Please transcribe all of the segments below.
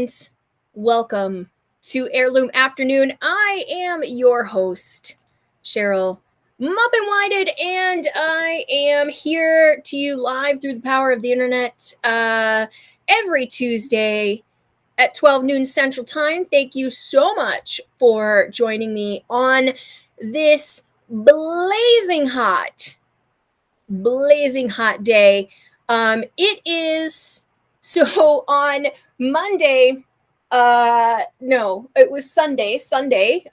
friends. Welcome to Heirloom Afternoon. I am your host, Cheryl Muppin Whited, and I am here to you live through the power of the internet every Tuesday at 12 noon Central Time. Thank you so much for joining me on this blazing hot day. It is so on Monday. No, it was Sunday,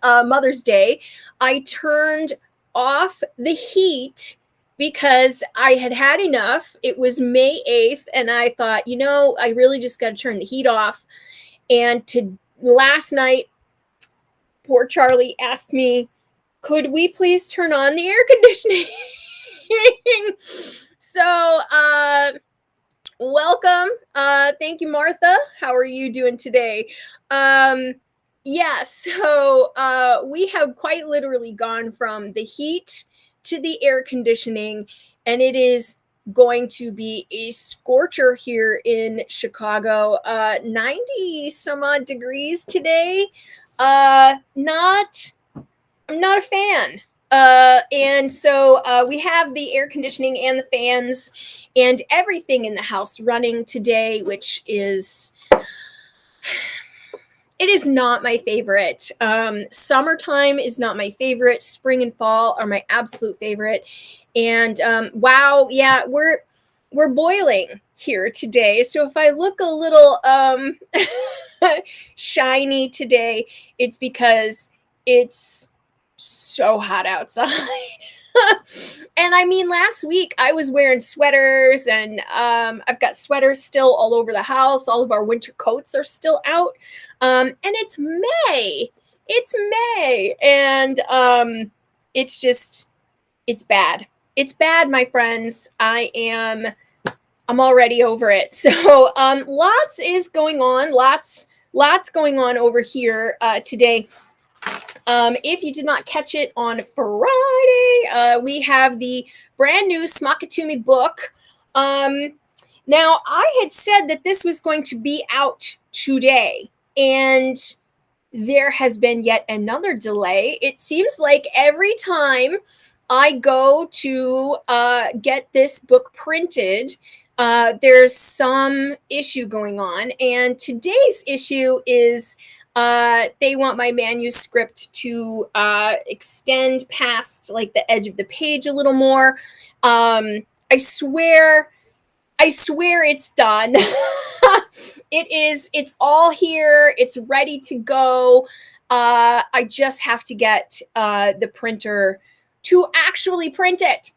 Mother's Day. I turned off the heat because I had had enough. It was May 8th, and I thought, I really just got to turn the heat off. And last night, poor Charlie asked me, could we please turn on the air conditioning? So, welcome. Thank you, Martha. How are you doing today? So we have quite literally gone from the heat to the air conditioning, and it is going to be a scorcher here in Chicago. 90 some odd degrees today. I'm not a fan. And so we have the air conditioning and the fans and everything in the house running today, which is, it is not my favorite. Summertime is not my favorite. Spring and fall are my absolute favorite. And wow, yeah, we're boiling here today. So if I look a little shiny today, it's because it's so hot outside. And I mean, last week I was wearing sweaters, and I've got sweaters still all over the house. All of our winter coats are still out. And it's May. And it's bad. It's bad, my friends. I'm already over it. So lots is going on. Lots going on over here today. If you did not catch it on Friday, we have the brand new Smakatumi book. Now, I had said that this was going to be out today, and there has been yet another delay. It seems like every time I go to get this book printed, there's some issue going on, and today's issue is they want my manuscript to extend past like the edge of the page a little more. I swear it's done. It's all here. It's ready to go. I just have to get the printer to actually print it.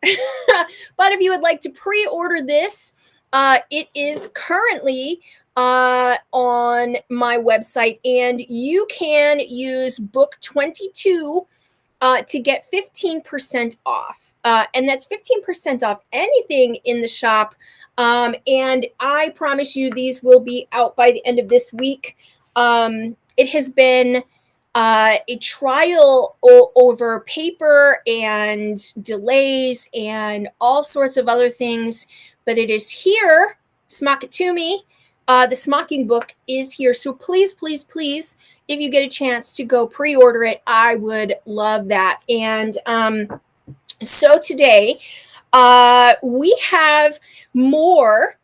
But if you would like to pre-order this, it is currently on my website, and you can use book 22 to get 15% off. And that's 15% off anything in the shop. And I promise you these will be out by the end of this week. It has been a trial over paper and delays and all sorts of other things, but it is here. Smakatumi. The smocking book is here. So please, if you get a chance to go pre-order it, I would love that. And so today we have more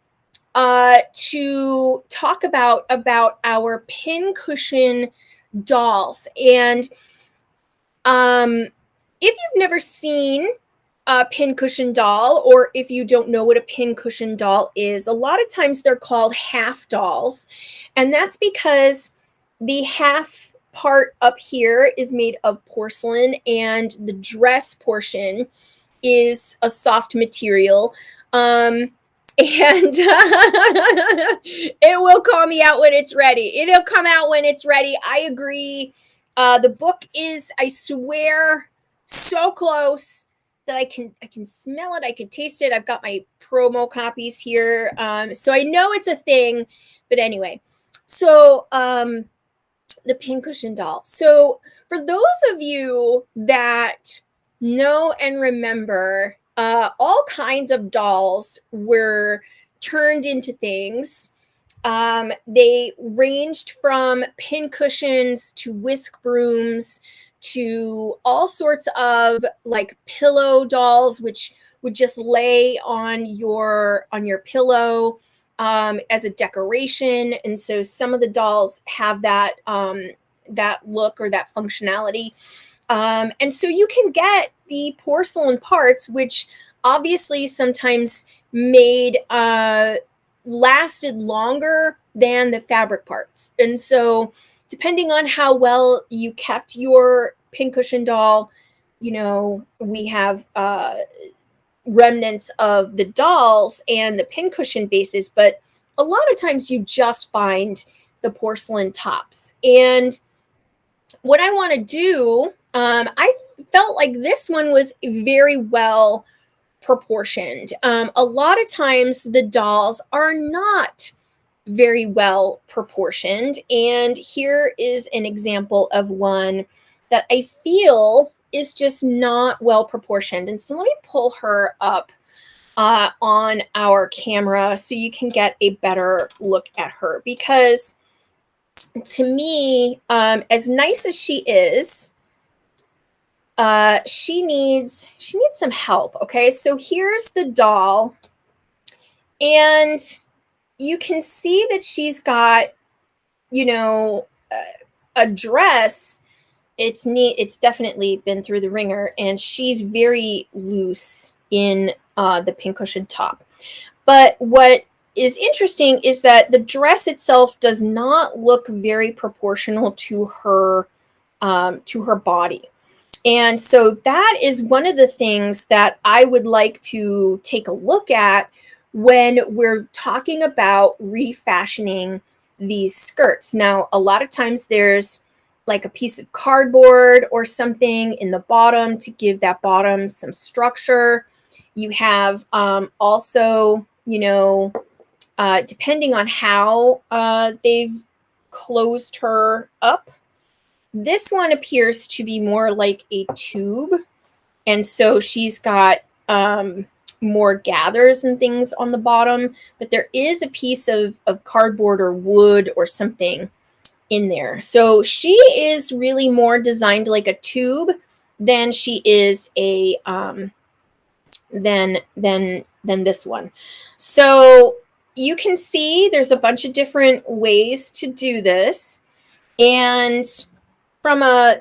to talk about our Pincushion dolls. And if you've never seen a Pincushion doll, or if you don't know what a Pincushion doll is, a lot of times they're called half dolls, and that's because the half part up here is made of porcelain, and the dress portion is a soft material. And it will call me out when it's ready. It'll come out when it's ready. I agree. The book is, I swear, so close that I can smell it. I can taste it. I've got my promo copies here. So I know it's a thing. But anyway, so the Pincushion doll. So for those of you that know and remember, all kinds of dolls were turned into things. They ranged from pin cushions to whisk brooms to all sorts of like pillow dolls, which would just lay on your pillow as a decoration. And so some of the dolls have that that look or that functionality. And so you can get the porcelain parts, which obviously sometimes made lasted longer than the fabric parts. And so depending on how well you kept your pincushion doll, you know, we have remnants of the dolls and the pincushion bases, but a lot of times you just find the porcelain tops. And what I want to do, I felt like this one was very well proportioned. A lot of times the dolls are not very well proportioned. And here is an example of one that I feel is just not well proportioned. And so let me pull her up on our camera so you can get a better look at her, because to me, as nice as she is, she needs some help. Okay, so here's the doll, and you can see that she's got, you know, a dress. It's neat. It's definitely been through the ringer, and she's very loose in the pincushion top. But what is interesting is that the dress itself does not look very proportional to her body. And so that is one of the things that I would like to take a look at when we're talking about refashioning these skirts. Now, a lot of times there's like a piece of cardboard or something in the bottom to give that bottom some structure. You have also, you know, depending on how they've closed her up, this one appears to be more like a tube. And so she's got more gathers and things on the bottom, but there is a piece of cardboard or wood or something in there. So she is really more designed like a tube than she is a than this one. So you can see there's a bunch of different ways to do this. And from a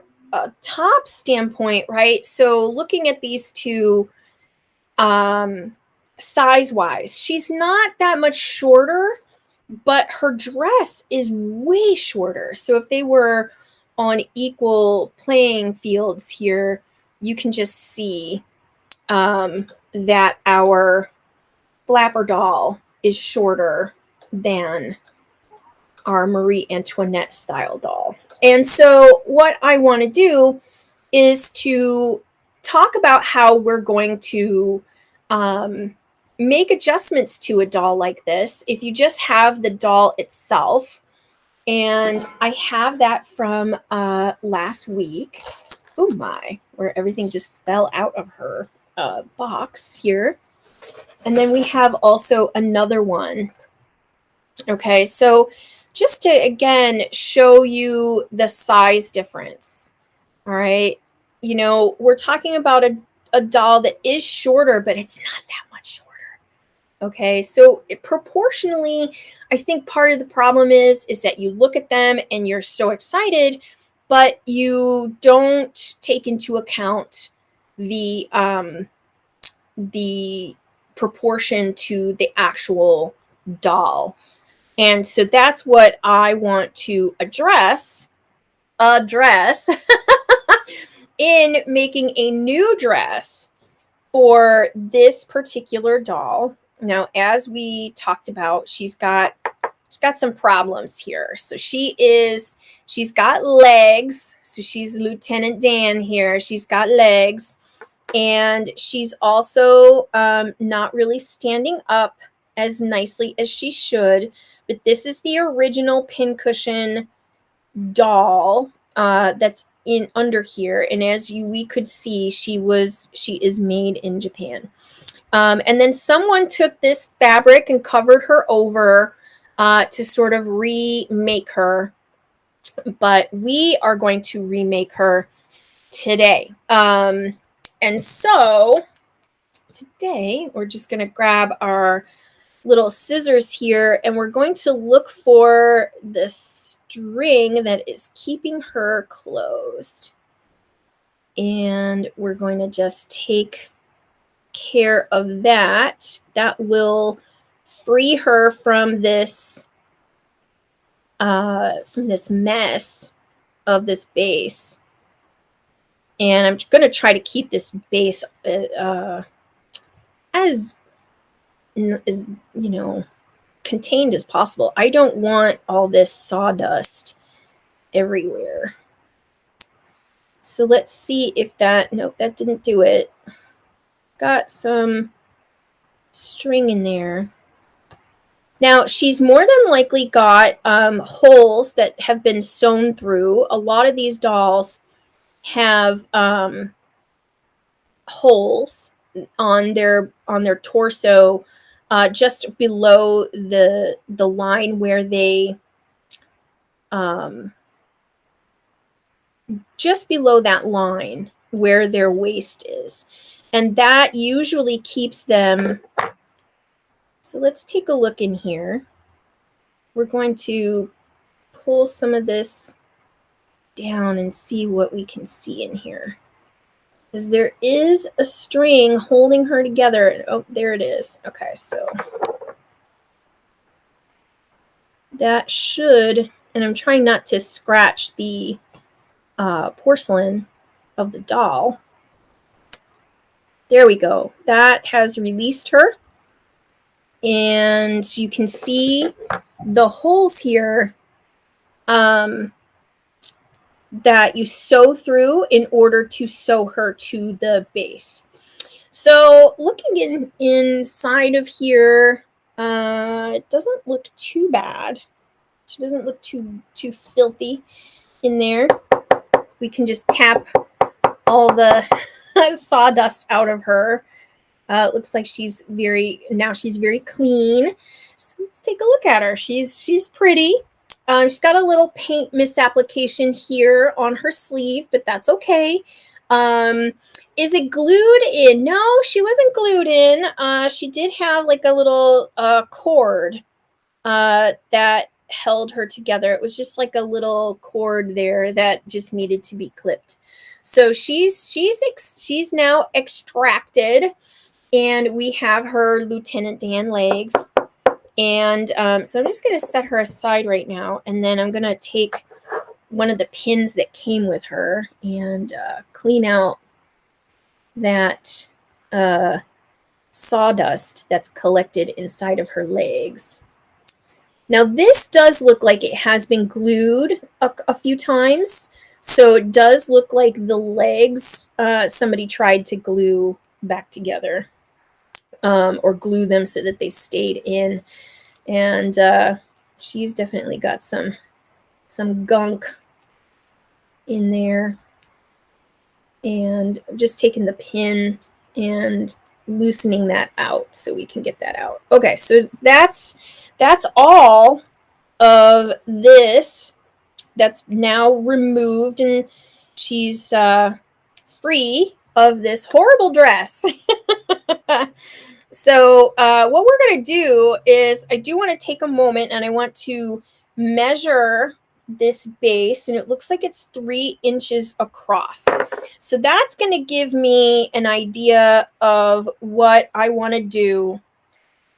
top standpoint, right? So looking at these two size-wise, she's not that much shorter, but her dress is way shorter. So if they were on equal playing fields here, you can just see that our flapper doll is shorter than our Marie Antoinette style doll. And so what I want to do is to talk about how we're going to make adjustments to a doll like this. If you just have the doll itself, and I have that from last week. Oh my, where everything just fell out of her box here. And then we have also another one. Okay, so just to, again, show you the size difference. All right. You know, we're talking about a doll that is shorter, but it's not that much shorter. Okay. So proportionally, I think part of the problem is that you look at them and you're so excited, but you don't take into account the proportion to the actual doll. And so that's what I want to address in making a new dress for this particular doll. Now, as we talked about, she's got some problems here. So she's got legs. So she's Lieutenant Dan here. She's got legs. And she's also not really standing up as nicely as she should. But this is the original pincushion doll that's in under here. And as we could see, she is made in Japan. And then someone took this fabric and covered her over to sort of remake her. But we are going to remake her today. And so today we're just going to grab our little scissors here, and we're going to look for the string that is keeping her closed. And we're going to just take care of that. That will free her from this mess of this base. And I'm going to try to keep this base as contained as possible. I don't want all this sawdust everywhere. So let's see if nope, that didn't do it. Got some string in there. Now, she's more than likely got holes that have been sewn through. A lot of these dolls have holes on their torso, just below the line where they just below that line where their waist is, and that usually keeps them. So let's take a look in here. We're going to pull some of this down and see what we can see in here. Because there is a string holding her together. Oh, there it is. Okay, so that should, and I'm trying not to scratch the porcelain of the doll. There we go. That has released her. And you can see the holes here that you sew through in order to sew her to the base. So looking inside of here, it doesn't look too bad. She doesn't look too filthy in there. We can just tap all the sawdust out of her. It looks like she's very clean. So let's take a look at her. She's pretty. She's got a little paint misapplication here on her sleeve, but that's okay. Is it glued in? No, she wasn't glued in. She did have like a little cord that held her together. It was just like a little cord there that just needed to be clipped. So she's now extracted. And we have her Lieutenant Dan legs. And so I'm just going to set her aside right now. And then I'm going to take one of the pins that came with her and clean out that sawdust that's collected inside of her legs. Now, this does look like it has been glued a few times. So it does look like the legs somebody tried to glue back together. Or glue them so that they stayed in. And she's definitely got some gunk in there. And I'm just taking the pin and loosening that out so we can get that out. Okay, so that's all of this that's now removed, and she's free of this horrible dress. So what we're going to do is I do want to take a moment and I want to measure this base, and it looks like it's 3 inches across. So that's going to give me an idea of what I want to do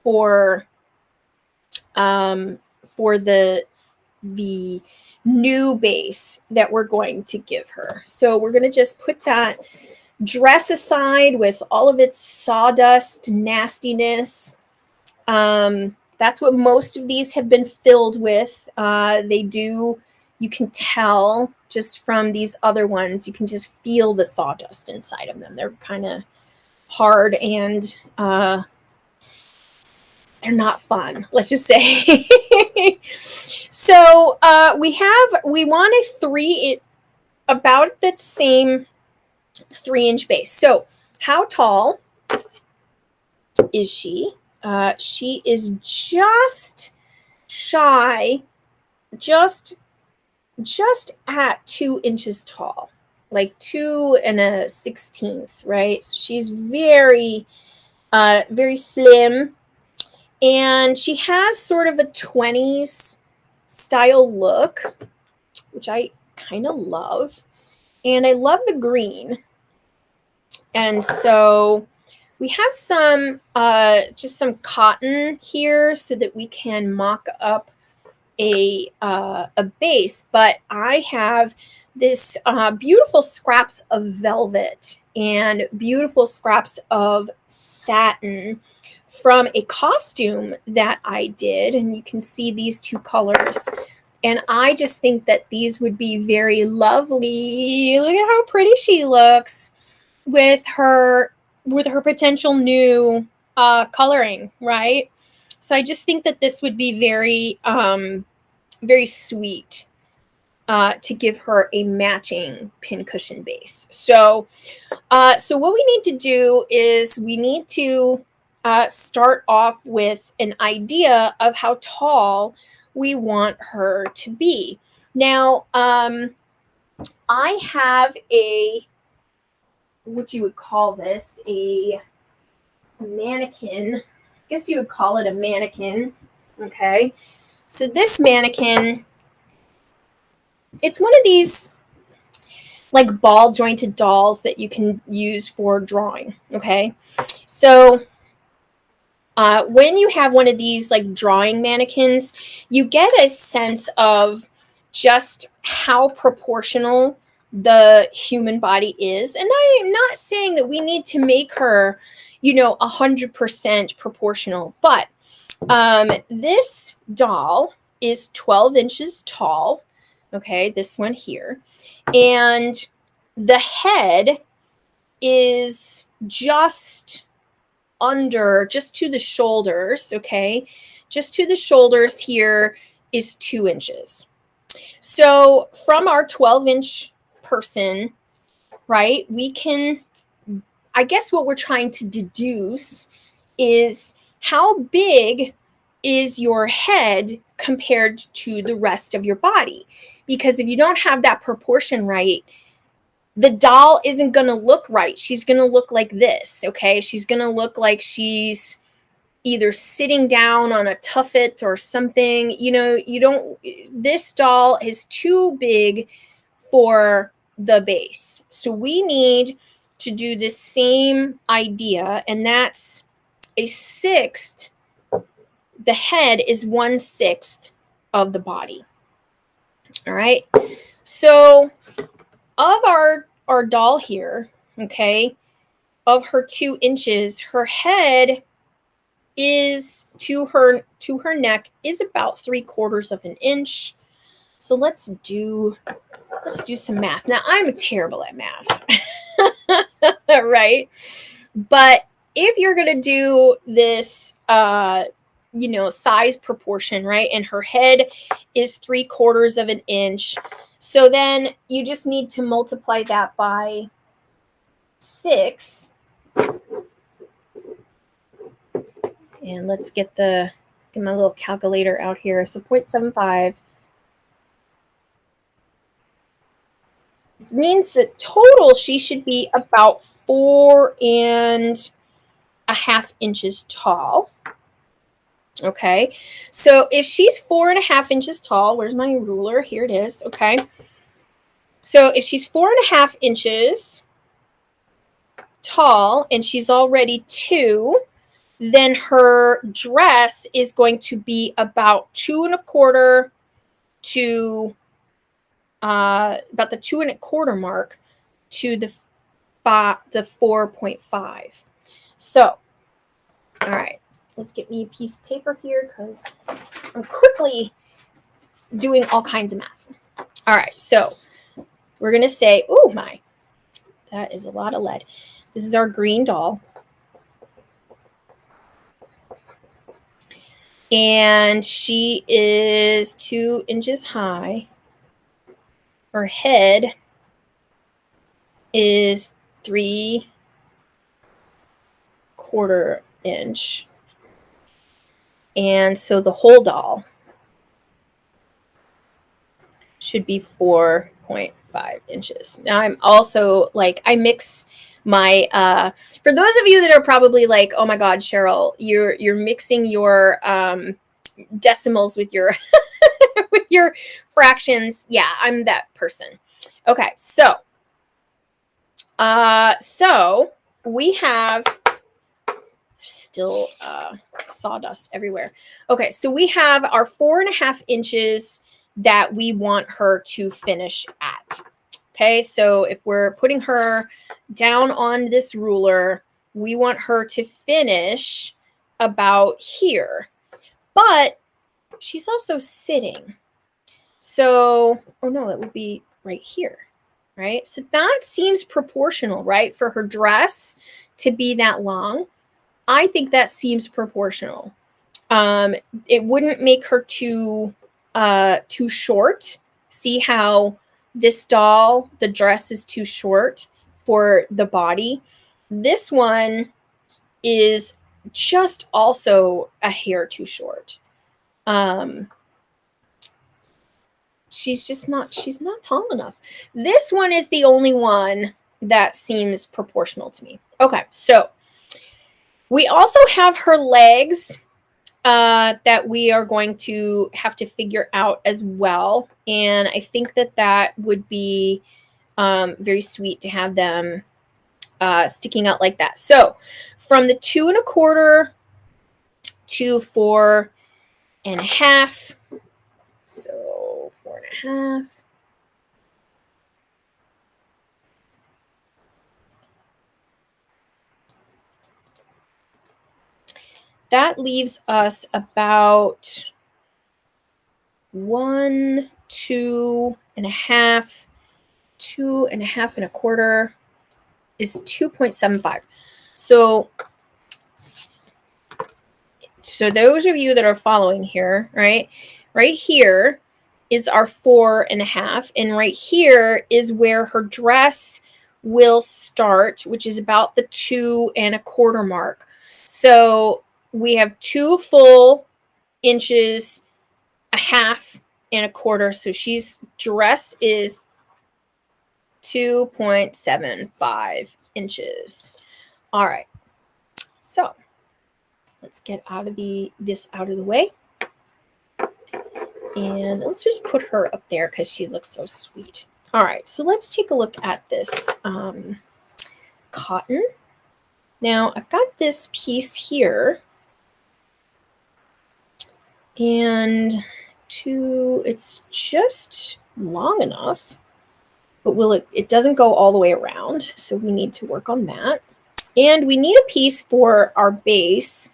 for the new base that we're going to give her. So we're going to just put that dress aside with all of its sawdust nastiness. That's what most of these have been filled with. You can tell just from these other ones, you can just feel the sawdust inside of them. They're kind of hard and they're not fun, let's just say. So we want about that same 3-inch base. So how tall is she? She is just shy, just at 2 inches tall, like 2 1/16, right? So she's very, very slim, and she has sort of a 20s style look, which I kind of love. And I love the green. And so we have some, just some cotton here so that we can mock up a base. But I have this beautiful scraps of velvet and beautiful scraps of satin from a costume that I did. And you can see these two colors. And I just think that these would be very lovely. Look at how pretty she looks with her potential new coloring, right? So I just think that this would be very very sweet to give her a matching pincushion base. So so what we need to do is we need to start off with an idea of how tall we want her to be. Now, I have a, what you would call this, a mannequin. I guess you would call it a mannequin. Okay. So this mannequin, it's one of these like ball jointed dolls that you can use for drawing. Okay. So when you have one of these like drawing mannequins, you get a sense of just how proportional the human body is. And I am not saying that we need to make her, 100% proportional, but this doll is 12 inches tall. Okay, this one here. And the head is just to the shoulders, okay? Just to the shoulders here is 2 inches. So from our 12-inch person, right, we can, I guess what we're trying to deduce is how big is your head compared to the rest of your body? Because if you don't have that proportion right, the doll isn't going to look right. She's going to look like this, okay? She's going to look like she's either sitting down on a tuffet or something. This doll is too big for the base. So we need to do the same idea, and that's a sixth. The head is 1/6 of the body. All right. So of our doll here, okay, of her 2 inches, her head is to her neck is about 3/4 of an inch. So let's do some math. Now I'm terrible at math, right? But if you're gonna do this, size proportion, right, and her head is 3/4 of an inch, so then you just need to multiply that by 6. And let's get my little calculator out here. So 0.75 means that total she should be about 4.5 inches tall. Okay, so if she's 4.5 inches tall, where's my ruler? Here it is. Okay, so if she's 4.5 inches tall and she's already 2, then her dress is going to be about 2.25 to about the 2.25 mark to the 4.5. So, all right, let's get me a piece of paper here because I'm quickly doing all kinds of math. All right, so we're gonna say, oh my, that is a lot of lead. This is our green doll. And she is 2 inches high. Her head is 3/4 inch. And so the whole doll should be 4.5 inches. Now I'm also like, I mix my for those of you that are probably like, oh my god, Cheryl, you're mixing your decimals with your with your fractions. Yeah, I'm that person. Okay, so we have still sawdust everywhere. Okay, so we have our 4.5 inches that we want her to finish at. Okay, so if we're putting her down on this ruler, we want her to finish about here. But she's also sitting. So, oh no, that would be right here, right? So that seems proportional, right? For her dress to be that long. I think that seems proportional. It wouldn't make her too short. See how this doll, the dress is too short for the body. This one is just also a hair too short. She's not tall enough. This one is the only one that seems proportional to me. Okay, so we also have her legs that we are going to have to figure out as well. And I think that that would be very sweet to have them sticking out like that. So from the 2.25 to 4.5. So 4.5. That leaves us about 1, 2.5, 2.5 is 2.75. So those of you that are following here, right here is our 4.5, and right here is where her dress will start, which is about the 2.25 mark. So we have 2 full inches, 1/2.25. So she's dress is 2.75 inches. All right. So let's get this out of the way. And let's just put her up there because she looks so sweet. All right. So let's take a look at this cotton. Now I've got this piece here. And it's just long enough, but it doesn't go all the way around, so we need to work on that. And we need a piece for our base,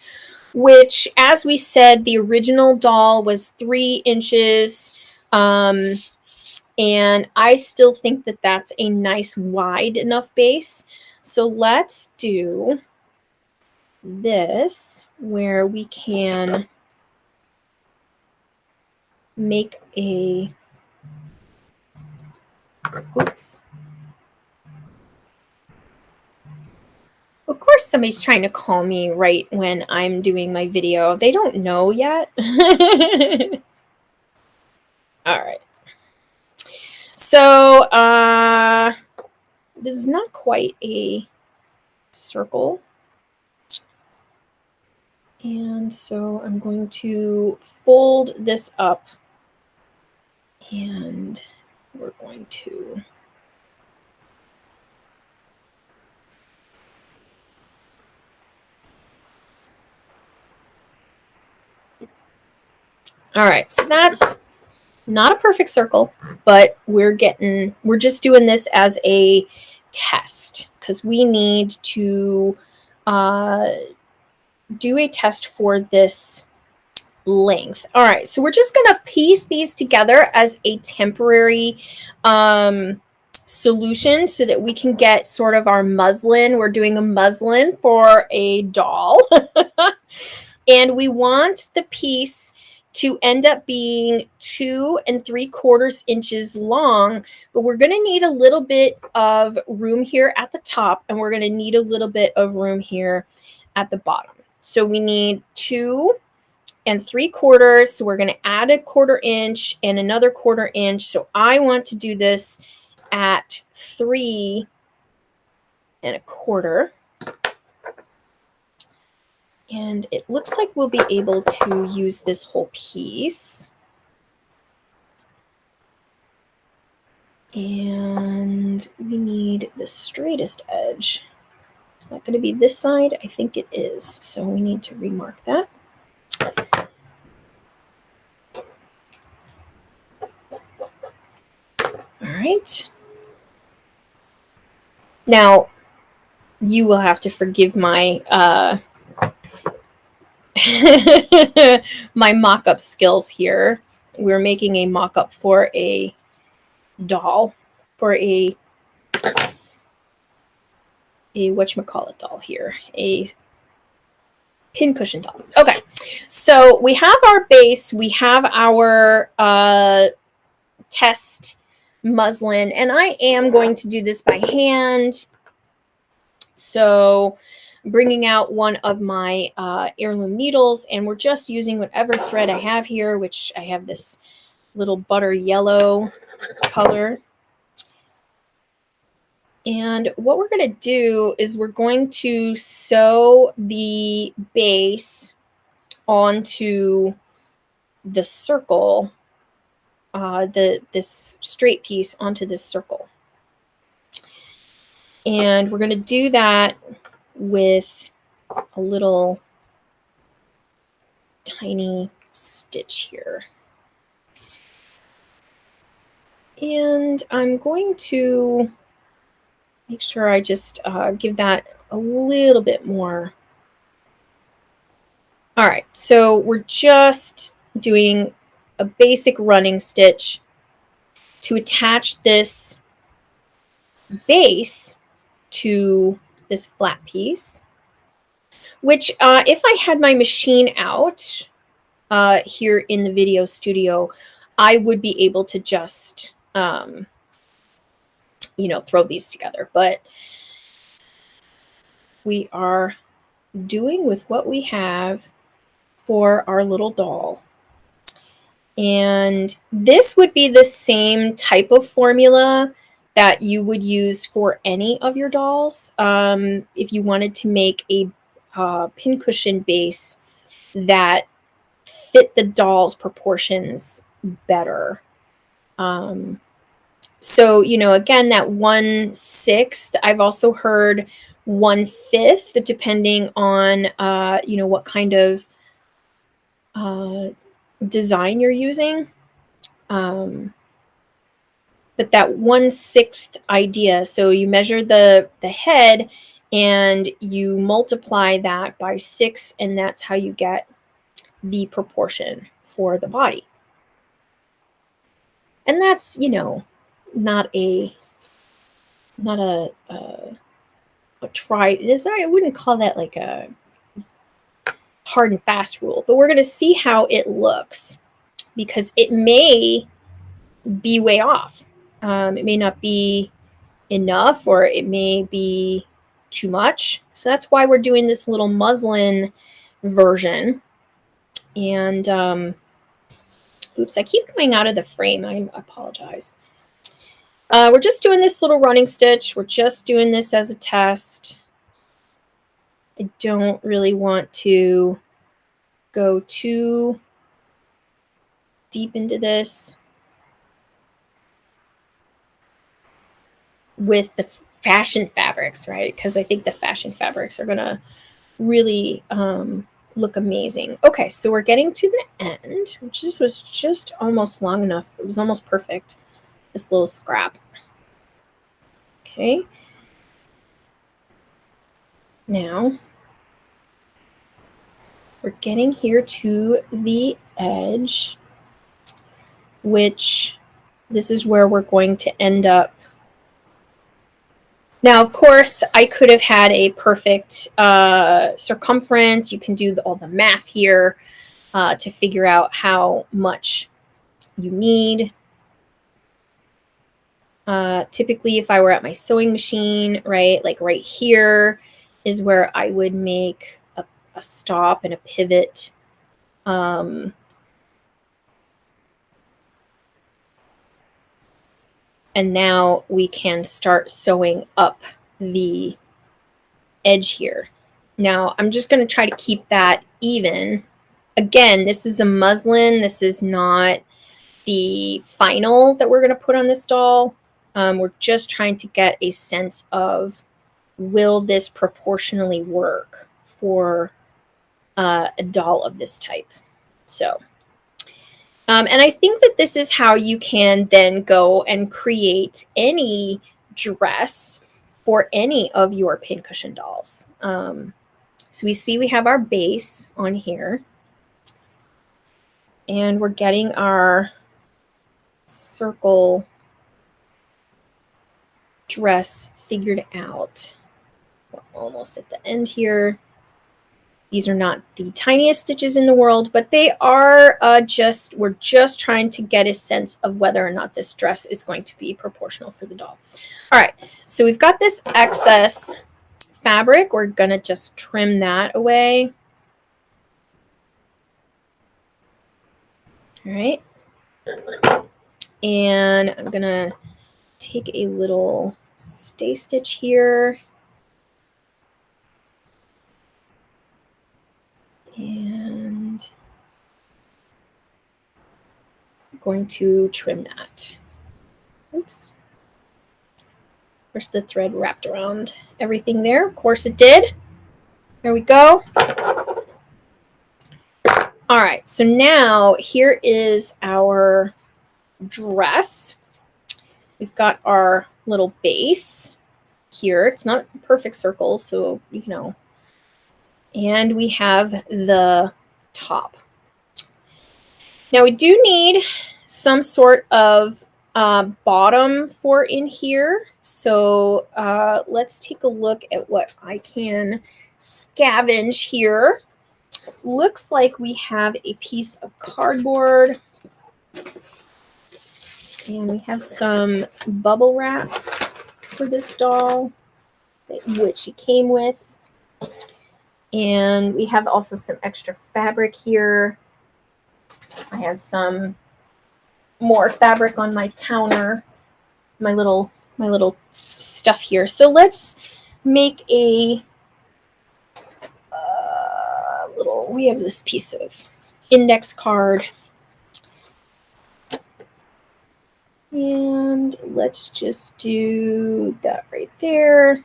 which, as we said, the original doll was 3 inches, and I still think that that's a nice wide enough base. So let's do this where we can make a, oops. Of course, somebody's trying to call me right when I'm doing my video. They don't know yet. All right. So this is not quite a circle. And so I'm going to fold this up, and we're going to all right, so that's not a perfect circle, but we're just doing this as a test because we need to do a test for this length. All right, so we're just gonna piece these together as a temporary solution so that we can get sort of our muslin. We're doing a muslin for a doll. And we want the piece to end up being 2 3/4 inches long, but we're going to need a little bit of room here at the top, and we're going to need a little bit of room here at the bottom. So we need 2 3/4. So we're going to add a 1/4 inch and another 1/4 inch. So I want to do this at 3 1/4. And it looks like we'll be able to use this whole piece. And we need the straightest edge. Is that going to be this side? I think it is. So we need to remark that. All right. Now, you will have to forgive my my mock-up skills here. We're making a mock-up for a doll, for a whatchamacallit doll here, a pincushion doll. Okay, so we have our base, we have our test muslin, and I am going to do this by hand. So bringing out one of my heirloom needles, and we're just using whatever thread I have here, which I have this little butter yellow color. And what we're going to do is we're going to sew the base onto the circle, this straight piece onto this circle. And we're going to do that with a little tiny stitch here. And I'm going to make sure I just give that a little bit more. All right, so we're just doing a basic running stitch to attach this base to this flat piece, which if I had my machine out here in the video studio, I would be able to just throw these together, but we are doing with what we have for our little doll. And this would be the same type of formula that you would use for any of your dolls. If you wanted to make a pincushion base that fit the doll's proportions better. So, again, that 1/6, I've also heard 1/5, depending on, what kind of design you're using. But that 1/6 idea, so you measure the head and you multiply that by 6, and that's how you get the proportion for the body. And that's, not a tried. I wouldn't call that like a hard and fast rule, but we're going to see how it looks, because it may be way off. It may not be enough, or it may be too much. So that's why we're doing this little muslin version. And oops, I keep coming out of the frame. I apologize. We're just doing this little running stitch. We're just doing this as a test. I don't really want to go too deep into this with the fashion fabrics, right? Because I think the fashion fabrics are going to really look amazing. Okay, so we're getting to the end, which was just almost long enough. It was almost perfect, this little scrap. Okay. Now, we're getting here to the edge, which this is where we're going to end up. Now, of course, I could have had a perfect circumference. You can do all the math here to figure out how much you need. Typically, if I were at my sewing machine, right, like right here is where I would make a stop and a pivot And now we can start sewing up the edge here. Now I'm just going to try to keep that even. Again, this is a muslin. This is not the final that we're going to put on this doll. We're just trying to get a sense of, will this proportionally work for a doll of this type? So, and I think that this is how you can then go and create any dress for any of your pincushion dolls. So we see we have our base on here, and we're getting our circle dress figured out. We're almost at the end here. These are not the tiniest stitches in the world, but they are we're just trying to get a sense of whether or not this dress is going to be proportional for the doll. All right, so we've got this excess fabric. We're going to just trim that away. All right. And I'm going to take a little stay stitch here. And I'm going to trim that. Oops. Where's the thread wrapped around everything there? Of course it did. There we go. All right, so now here is our dress. We've got our little base here. It's not a perfect circle, so, you know. And we have the top. Now we do need some sort of bottom for in here. So let's take a look at what I can scavenge here. Looks like we have a piece of cardboard, and we have some bubble wrap for this doll, which she came with. And we have also some extra fabric here. I have some more fabric on my counter, my little stuff here. So let's make a we have this piece of index card. And let's just do that right there.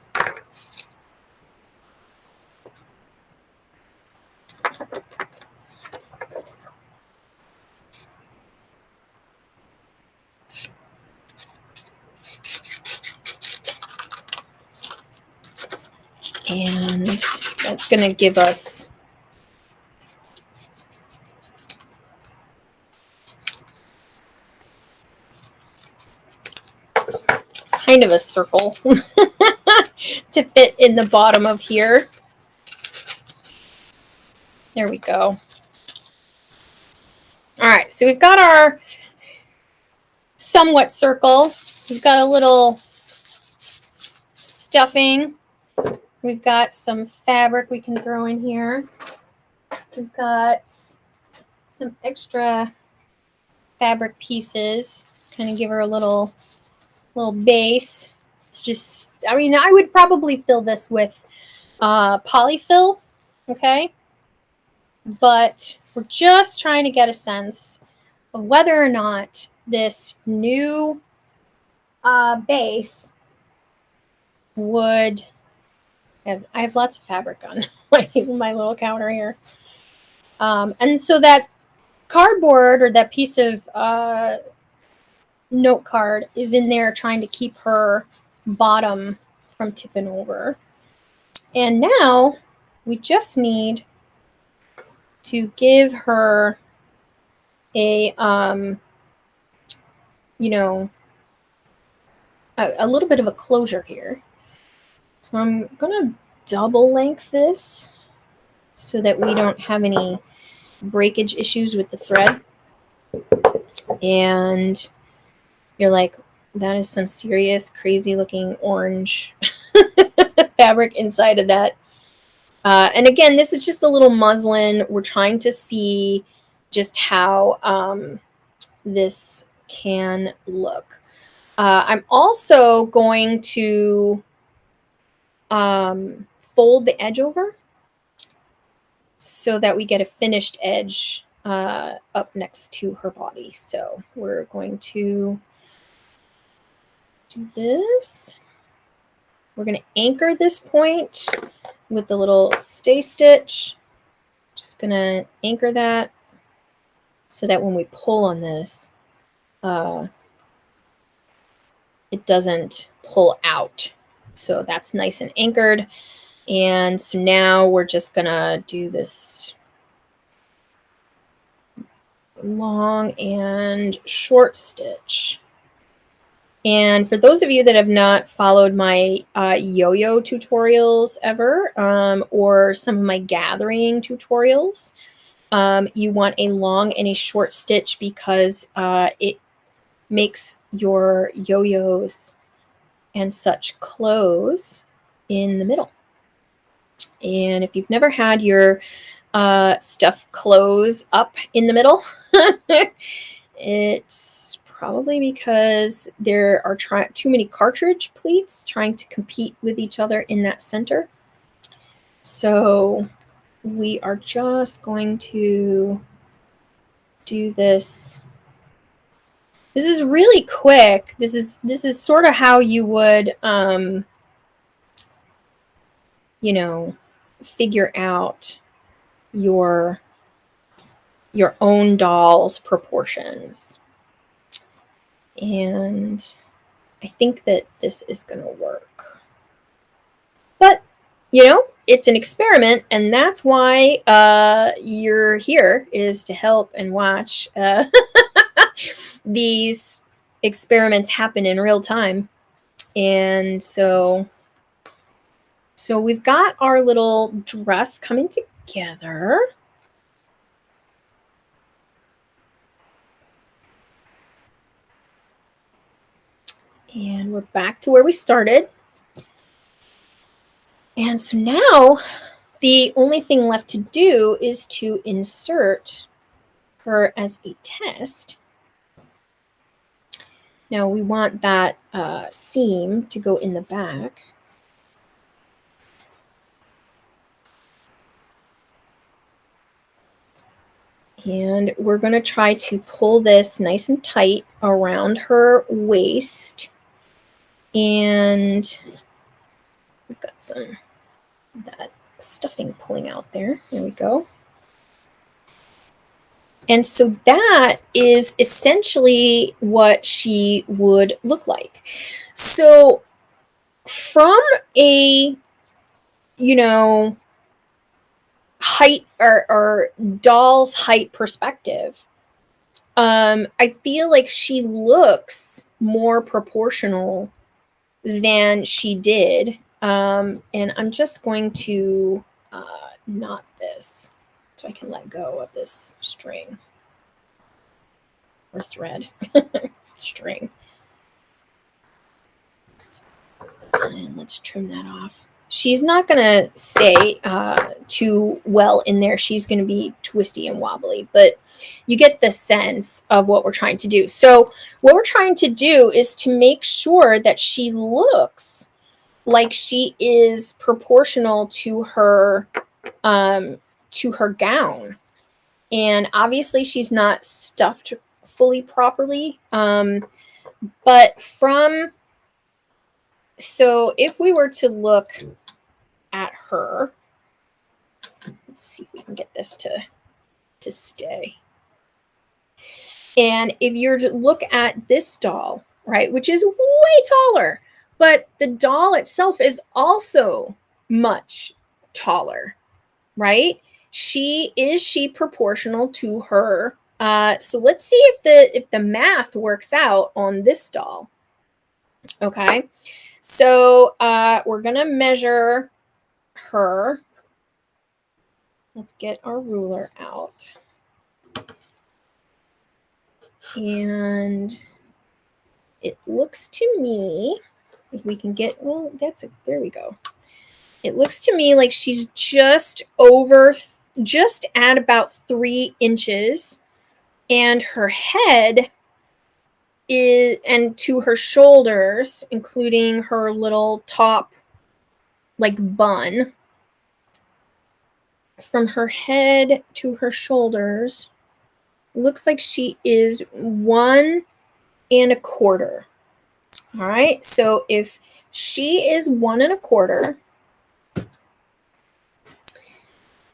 And that's going to give us kind of a circle to fit in the bottom of here. There we go. All right, so we've got our somewhat circle. We've got a little stuffing. We've got some fabric we can throw in here. We've got some extra fabric pieces, kind of give her a little base. It's just, I mean, I would probably fill this with polyfill, okay? But we're just trying to get a sense of whether or not this new base would have, I have lots of fabric on my little counter here. And so that cardboard, or that piece of note card, is in there trying to keep her bottom from tipping over. And now we just need to give her a you know, a little bit of a closure here. So I'm gonna double length this so that we don't have any breakage issues with the thread. And you're like, that is some serious crazy looking orange fabric inside of that And again, this is just a little muslin. We're trying to see just how this can look. I'm also going to fold the edge over so that we get a finished edge up next to her body. So we're going to do this. We're going to anchor this point with the little stay stitch. Just going to anchor that so that when we pull on this, it doesn't pull out. So that's nice and anchored. And so now we're just going to do this long and short stitch. And for those of you that have not followed my yo-yo tutorials ever, or some of my gathering tutorials, you want a long and a short stitch because it makes your yo-yos and such close in the middle. And if you've never had your stuff close up in the middle, it's probably because there are too many cartridge pleats trying to compete with each other in that center. So we are just going to do this. This is really quick. This is sort of how you would, you know, figure out your own doll's proportions. And I think that this is going to work. But, you know, it's an experiment, and that's why you're here, is to help and watch these experiments happen in real time. And so we've got our little dress coming together. And we're back to where we started. And so now the only thing left to do is to insert her as a test. Now we want that seam to go in the back. And we're going to try to pull this nice and tight around her waist. And we've got some that stuffing pulling out there. There we go. And so that is essentially what she would look like. So from a, you know, height or doll's height perspective, I feel like she looks more proportional than she did. And I'm just going to knot this so I can let go of this string or thread. String. And let's trim that off. She's not going to stay too well in there. She's going to be twisty and wobbly, but you get the sense of what we're trying to do. So what we're trying to do is to make sure that she looks like she is proportional to her gown. And obviously she's not stuffed fully properly. But so if we were to look at her, let's see if we can get this to stay. And if you're to look at this doll, right, which is way taller, but the doll itself is also much taller, right? Is she proportional to her? So let's see if the math works out on this doll. Okay, so we're gonna measure her. Let's get our ruler out. And it looks to me, if we can get, well, there we go. It looks to me like she's just at about 3 inches, and her head is, and to her shoulders, including her little top like bun, from her head to her shoulders, looks like she is 1 1/4. All right, so if she is 1 1/4,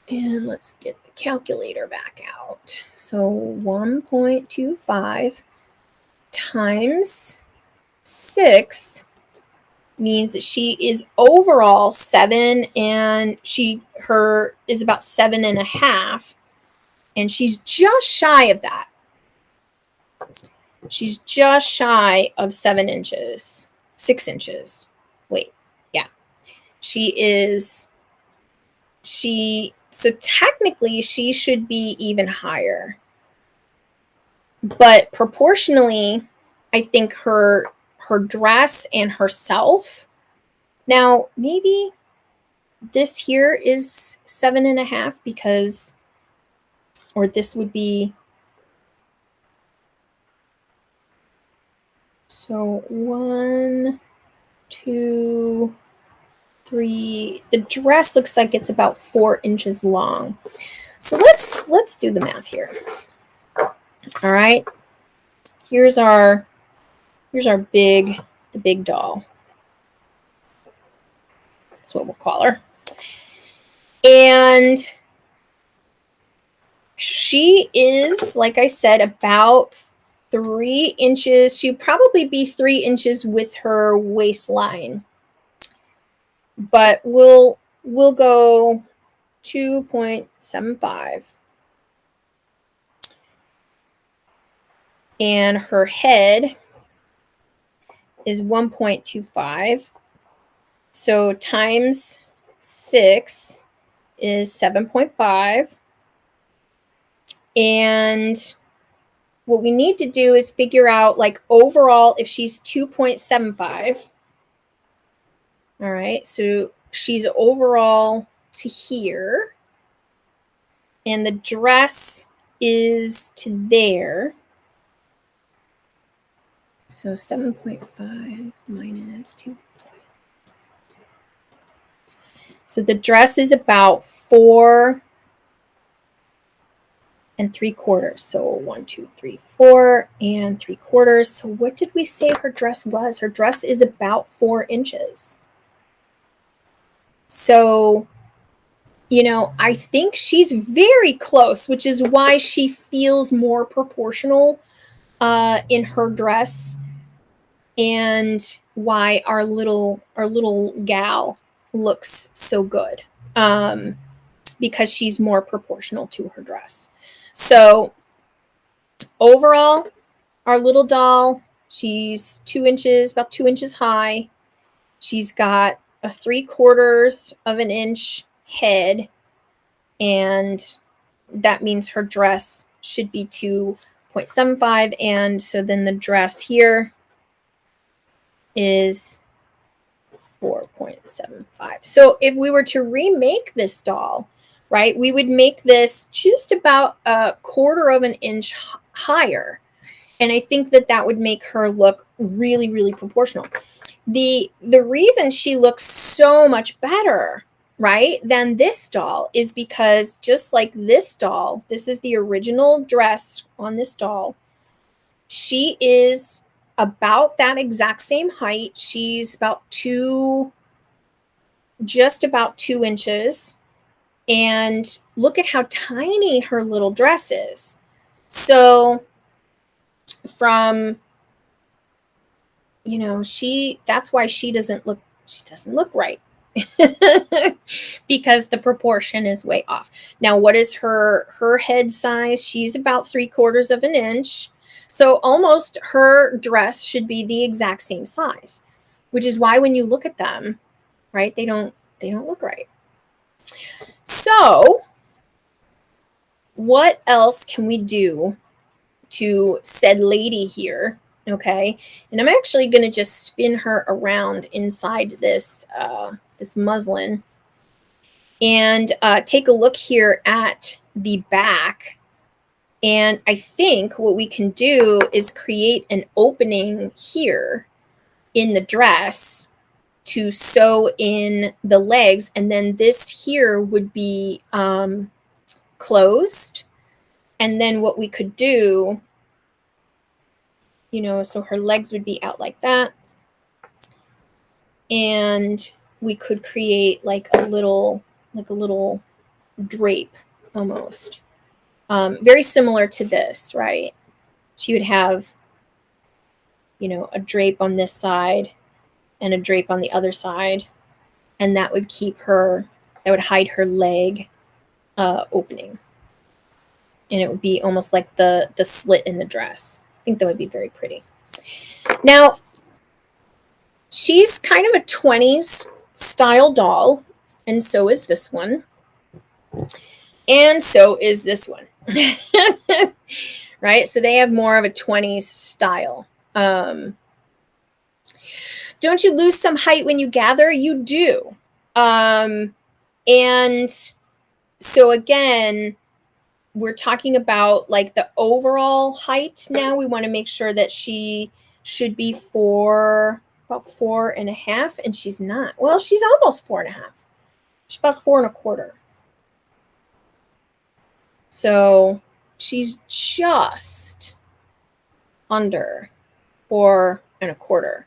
and let's get the calculator back out. So 1.25 times 6 means that she is overall 7, and her is about 7.5, and she's just shy of that. She's just shy of 7 inches, 6 inches. Wait, yeah. So technically she should be even higher. But proportionally, I think her dress and herself. Now, maybe this here is 7.5 because, or this would be, so 1, 2, 3. The dress looks like it's about 4 inches long. So let's do the math here. All right. Here's the big doll. That's what we'll call her. And she is, like I said, about 3 inches. She'd probably be 3 inches with her waistline. But we'll go 2.75. And her head is 1.25. So times 6 is 7.5. And what we need to do is figure out, like, overall, if she's 2.75. All right, so she's overall to here. And the dress is to there. So 7.5 minus 2. So the dress is about 4 3/4. So 1, 2, 3, 4 3/4. So what did we say her dress was? Her dress is about 4 inches. So, I think she's very close, which is why she feels more proportional in her dress, and why our little gal looks so good, because she's more proportional to her dress. So overall, our little doll, she's 2 inches, about 2 inches high. She's got a 3/4 of an inch head, and that means her dress should be 2.75. And so then the dress here is 4.75. So if we were to remake this doll, right, we would make this just about 1/4 of an inch higher. And I think that would make her look really, really proportional. The reason she looks so much better, right, than this doll is because, just like this doll, this is the original dress on this doll. She is about that exact same height. She's just about 2 inches. And look at how tiny her little dress is. So from, that's why she doesn't look right. Because the proportion is way off. Now, what is her head size? She's about 3/4 of an inch. So almost her dress should be the exact same size, which is why when you look at them, right, they don't look right. So what else can we do to said lady here? Okay, and I'm actually going to just spin her around inside this this muslin. And take a look here at the back. And I think what we can do is create an opening here in the dress to sew in the legs. And then this here would be closed. And then what we could do, you know, so her legs would be out like that. And we could create like a little drape almost. Very similar to this, right? She would have, you know, a drape on this side and a drape on the other side. And that would keep her, that would hide her leg opening. And it would be almost like the slit in the dress. I think that would be very pretty. Now, she's kind of a 20s style doll, and so is this one. And so is this one. Right? So they have more of a 20s style. Don't you lose some height when you gather? You do. And so again, we're talking about like the overall height now. We want to make sure that she should be about 4.5, and she's not. Well, she's almost 4.5. She's about 4.25. So she's just under 4.25.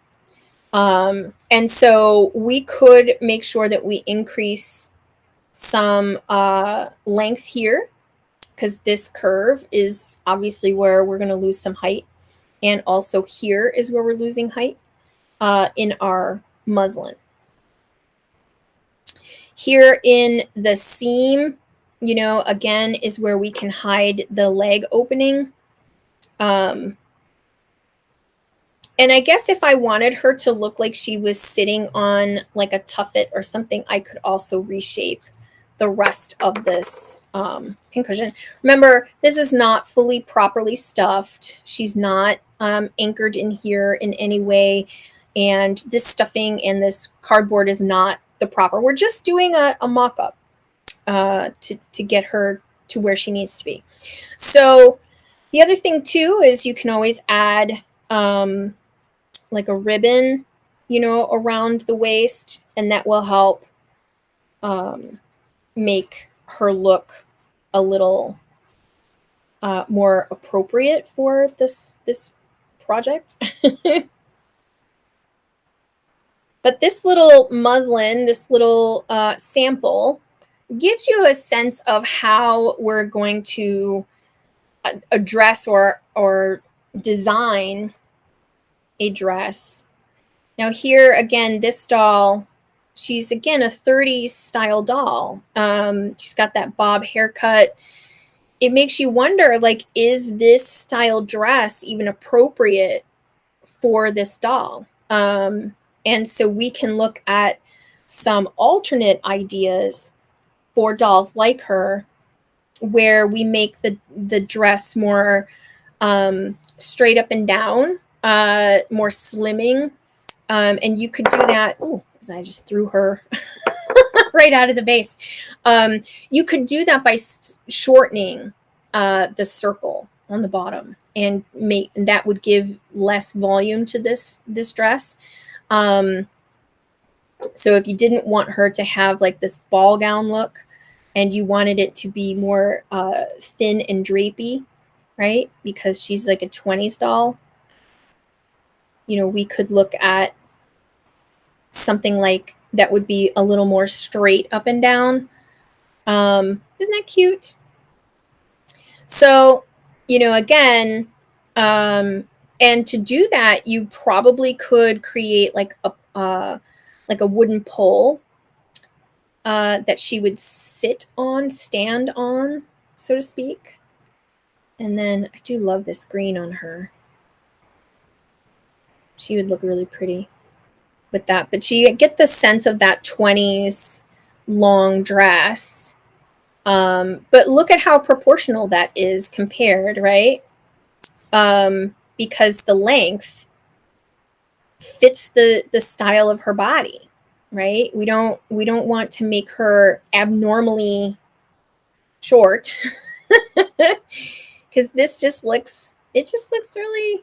And so we could make sure that we increase some length here, because this curve is obviously where we're going to lose some height. And also here is where we're losing height in our muslin. Here in the seam, you know, again, is where we can hide the leg opening. And I guess if I wanted her to look like she was sitting on like a tuffet or something, I could also reshape the rest of this pincushion. Remember, this is not fully properly stuffed. She's not anchored in here in any way. And this stuffing and this cardboard is not the proper. We're just doing a mock-up to get her to where she needs to be. So the other thing too is you can always add like a ribbon, you know, around the waist, and that will help make her look a little more appropriate for this project. But this little muslin, this little sample, gives you a sense of how we're going to address or design a dress. Now here again, this doll, she's again a 30s style doll. She's got that bob haircut. It makes you wonder, like, is this style dress even appropriate for this doll? And so we can look at some alternate ideas for dolls like her, where we make the dress more straight up and down, more slimming. And you could do that. Oh, I just threw her right out of the base. You could do that by shortening the circle on the bottom, and that would give less volume to this dress. So if you didn't want her to have like this ball gown look, and you wanted it to be more thin and drapey, right? Because she's like a 20s doll, you know, we could look at something like that would be a little more straight up and down. Isn't that cute? So, you know, again, and to do that, you probably could create like a wooden pole that she would stand on, so to speak. And then I do love this green on her. She would look really pretty with that. But you get the sense of that 20s long dress. But look at how proportional that is compared, right? Because the length fits the style of her body. right? We don't want to make her abnormally short because this just looks really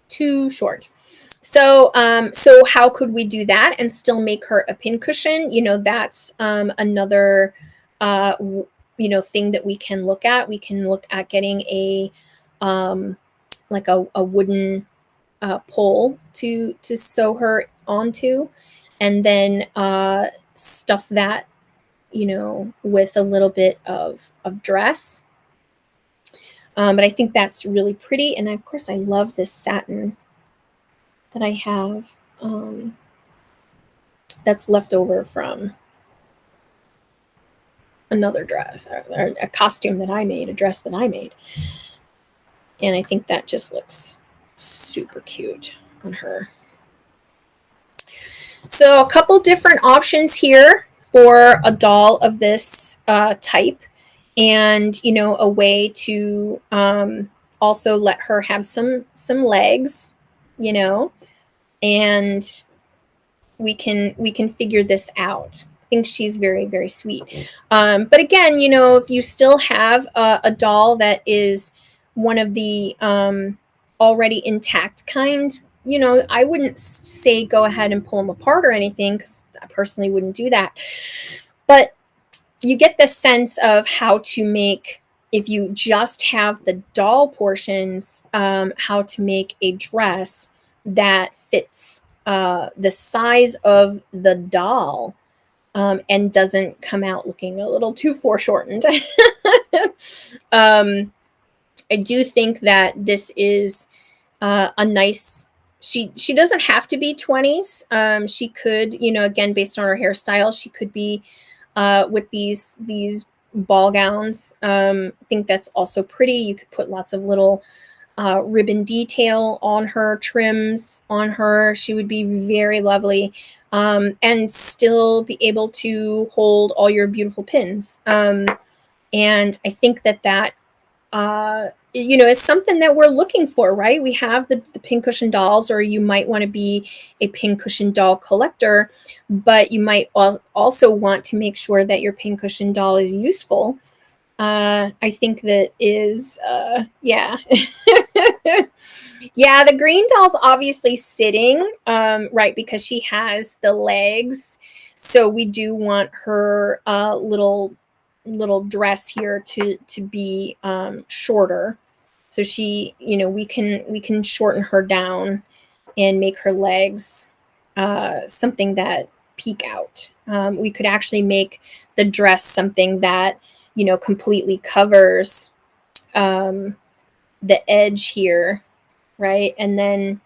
too short. So so how could we do that and still make her a pincushion? You know, that's another you know, thing that we can look at. We can look at getting a like a wooden pole to sew her onto, and then stuff that, you know, with a little bit of dress. But I think that's really pretty, and of course I love this satin that I have that's left over from another dress, or a costume that I made, a dress that I made, and I think that just looks super cute on her. So a couple different options here for a doll of this type, and you know, a way to also let her have some legs, you know, and we can figure this out. I think she's very, very sweet. But again, you know, if you still have a doll that is one of the already intact kind, you know, I wouldn't say go ahead and pull them apart or anything, because I personally wouldn't do that. But you get the sense of how to make, if you just have the doll portions, how to make a dress that fits the size of the doll, and doesn't come out looking a little too foreshortened. I do think that this is a nice. She doesn't have to be 20s. She could, you know, again, based on her hairstyle, she could be with these ball gowns. I think that's also pretty. You could put lots of little ribbon detail on her, trims on her. She would be very lovely, and still be able to hold all your beautiful pins. And I think that you know, is something that we're looking for, right? We have the pincushion dolls, or you might want to be a pincushion doll collector, but you might also want to make sure that your pincushion doll is useful. I think that is, yeah. Yeah, the green doll's obviously sitting, right, because she has the legs. So we do want her little dress here to be shorter. So she, you know, we can shorten her down and make her legs something that peek out. We could actually make the dress something that, you know, completely covers the edge here, right? And then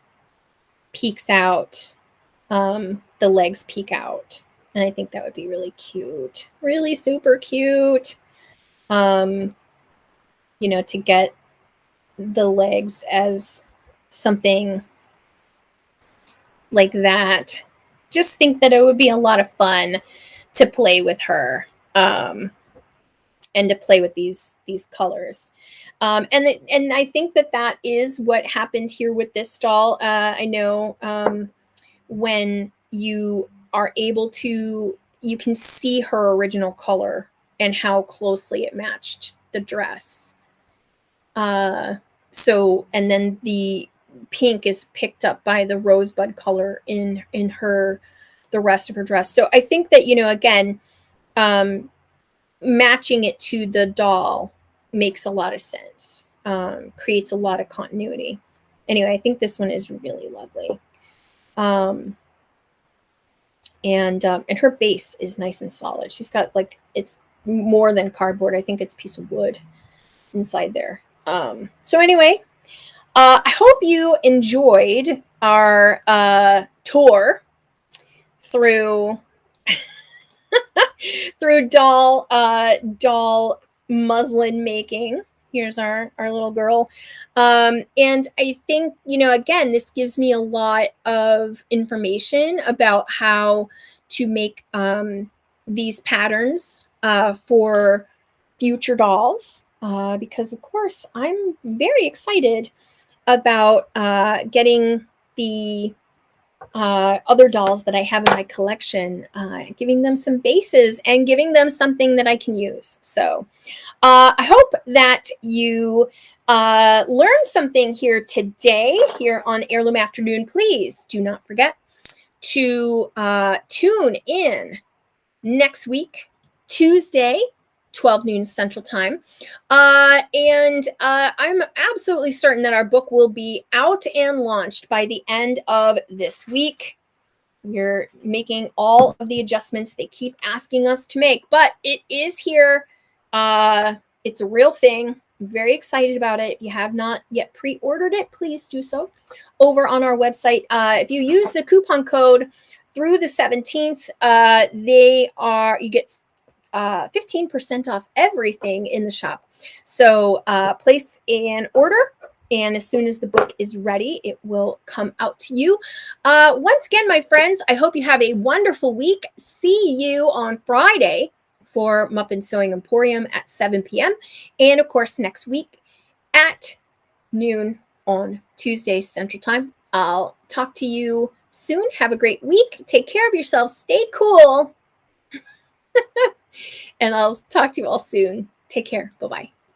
peeks out, the legs peek out. And I think that would be really cute, really super cute. You know, to get the legs as something like that. Just think that it would be a lot of fun to play with her, and to play with these colors. And I think that is what happened here with this doll. I know when you are able to, you can see her original color and how closely it matched the dress. So, and then the pink is picked up by the rosebud color in her, the rest of her dress. So I think that, you know, again, matching it to the doll makes a lot of sense. Creates a lot of continuity. Anyway, I think this one is really lovely. And her base is nice and solid. She's got, like, it's more than cardboard. I think it's a piece of wood inside there. So anyway, I hope you enjoyed our tour through through doll muslin making. Here's our little girl. And I think, you know, again, this gives me a lot of information about how to make these patterns for future dolls, because of course I'm very excited about getting the other dolls that I have in my collection, giving them some bases and giving them something that I can use. So I hope that you learned something here today here on Heirloom Afternoon. Please do not forget to tune in next week, Tuesday, 12 noon Central Time. And I'm absolutely certain that our book will be out and launched by the end of this week. We're making all of the adjustments they keep asking us to make, but it is here. It's a real thing. I'm very excited about it. If you have not yet pre-ordered it, please do so over on our website. If you use the coupon code through the 17th, you get 15% off everything in the shop. So place an order, and as soon as the book is ready, it will come out to you. Once again, my friends, I hope you have a wonderful week. See you on Friday for Muppet Sewing Emporium at 7 p.m. And of course, next week at noon on Tuesday Central Time. I'll talk to you soon. Have a great week. Take care of yourselves. Stay cool. And I'll talk to you all soon. Take care. Bye-bye.